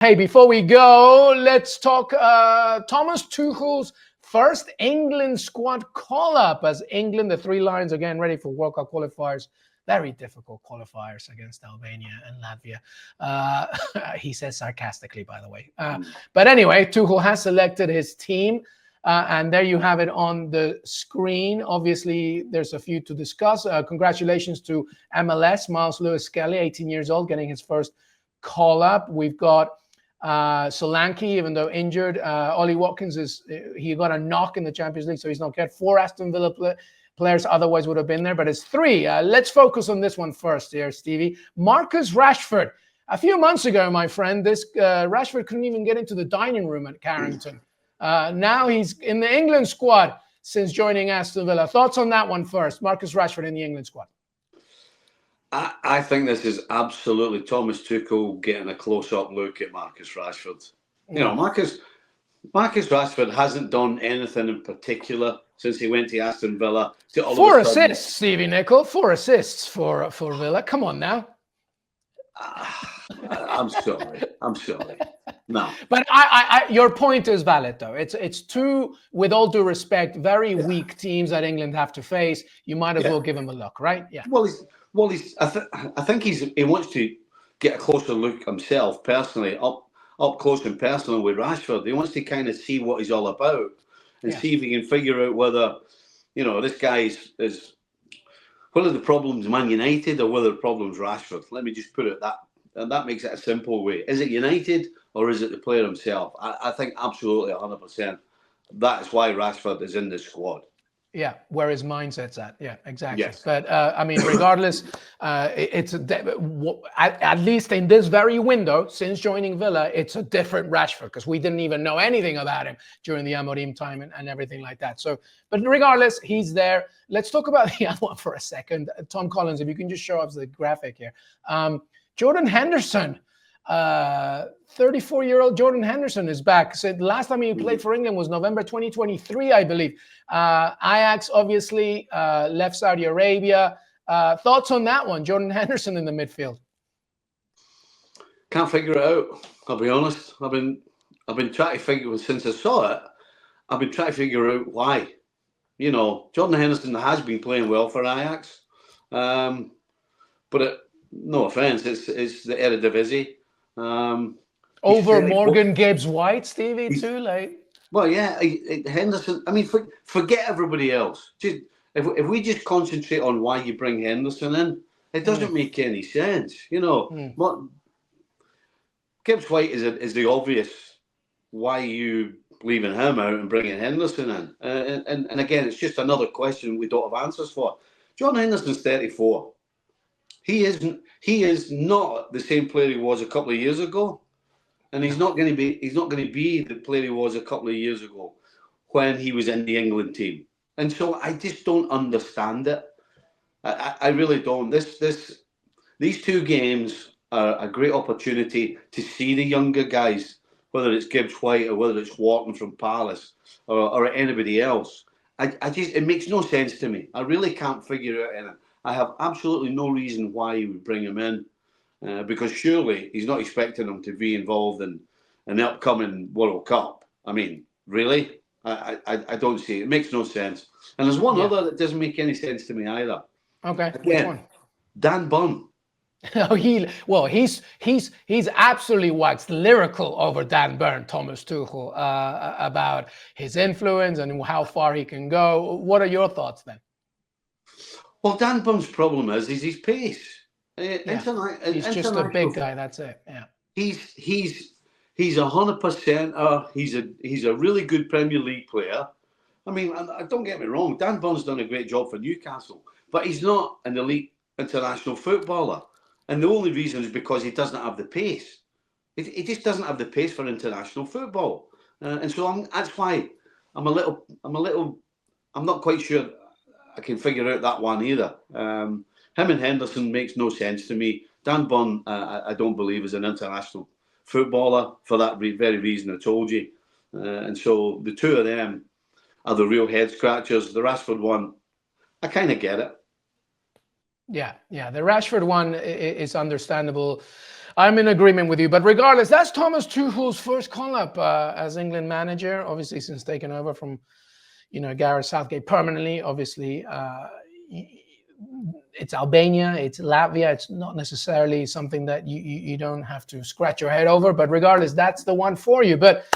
Hey, before we go, let's talk Thomas Tuchel's first England squad call-up as England, the Three Lions, again, ready for World Cup qualifiers. Very difficult qualifiers against Albania and Latvia. He says sarcastically, by the way. But anyway, Tuchel has selected his team. And there you have it on the screen. Obviously, there's a few to discuss. Congratulations to MLS, Miles Lewis-Skelly, 18 years old, getting his first call-up. We've got Solanke, even though injured. Ollie Watkins, he got a knock in the Champions League, so he's not get 4 Aston Villa players otherwise would have been there, but it's 3. Let's focus on this one first here, Stevie. Marcus Rashford. A few months ago, my friend, this Rashford couldn't even get into the dining room at Carrington. Now he's in the England squad since joining Aston Villa. Thoughts on that one first? Marcus Rashford in the England squad. I think this is absolutely Thomas Tuchel getting a close-up look at Marcus Rashford. You know, Marcus Rashford hasn't done anything in particular since he went to Aston Villa. 4 assists, Stevie Nicol. 4 assists for Villa. Come on now. I'm sorry. No. But your point is valid, though. It's 2, with all due respect, very weak teams that England have to face. You might as well give him a look, right? Yeah. I think he wants to get a closer look himself personally, up close and personal with Rashford. He wants to kind of see what he's all about and see if he can figure out whether, you know, this guy is whether the problem's Man United or whether the problem's Rashford. Let me just put it that, and that makes it a simple way. Is it United or is it the player himself? I think absolutely 100%. That's why Rashford is in the squad. Yeah, where his mindset's at. Yeah, exactly. Yes. But I mean, regardless, it's at least in this very window since joining Villa, it's a different Rashford because we didn't even know anything about him during the Amorim time and everything like that. So, but regardless, he's there. Let's talk about the other one for a second. Tom Collins, if you can just show us the graphic here. Jordan Henderson. 34-year-old Jordan Henderson is back. So the last time he played for England was November 2023, I believe. Ajax obviously left Saudi Arabia. Thoughts on that one? Jordan Henderson in the midfield. Can't figure it out. I'll be honest. I've been trying to figure since I saw it. I've been trying to figure out why. You know, Jordan Henderson has been playing well for Ajax, but no offense, it's the Eredivisie. Over Morgan Gibbs-White, Stevie, too, like. Well, yeah, Henderson. I mean, forget everybody else. Just if we just concentrate on why you bring Henderson in, it doesn't make any sense. You know, Gibbs-White is the obvious why you leaving him out and bringing Henderson in, and again, it's just another question we don't have answers for. John Henderson's 34. He is not the same player he was a couple of years ago, and he's not going to be the player he was a couple of years ago when he was in the England team. And so I just don't understand it. I really don't. These 2 games are a great opportunity to see the younger guys, whether it's Gibbs-White or whether it's Wharton from Palace or anybody else. It makes no sense to me. I really can't figure out anything. I have absolutely no reason why he would bring him in, because surely he's not expecting him to be involved in an upcoming World Cup. I mean, really? I don't see it. It makes no sense. And there's one other that doesn't make any sense to me either. Okay, again, which one? Dan Burn. He's absolutely waxed lyrical over Dan Burn, Thomas Tuchel, about his influence and how far he can go. What are your thoughts then? Well, Dan Burn's problem is his pace. He's just a big guy. That's it. Yeah. He's 100%. He's a really good Premier League player. I mean, don't get me wrong. Dan Burn's done a great job for Newcastle, but he's not an elite international footballer. And the only reason is because he doesn't have the pace. He just doesn't have the pace for international football. And so that's why I'm not quite sure I can figure out that one either. Him and Henderson makes no sense to me. Dan Burn, I don't believe is an international footballer for that very reason I told you. And so the 2 of them are the real head scratchers. The Rashford one, I kind of get it. Yeah. The Rashford one is understandable. I'm in agreement with you. But regardless, that's Thomas Tuchel's first call-up as England manager, obviously since taking over from, Gareth Southgate permanently. Obviously, it's Albania, it's Latvia. It's not necessarily something that you don't have to scratch your head over. But regardless, that's the one for you. But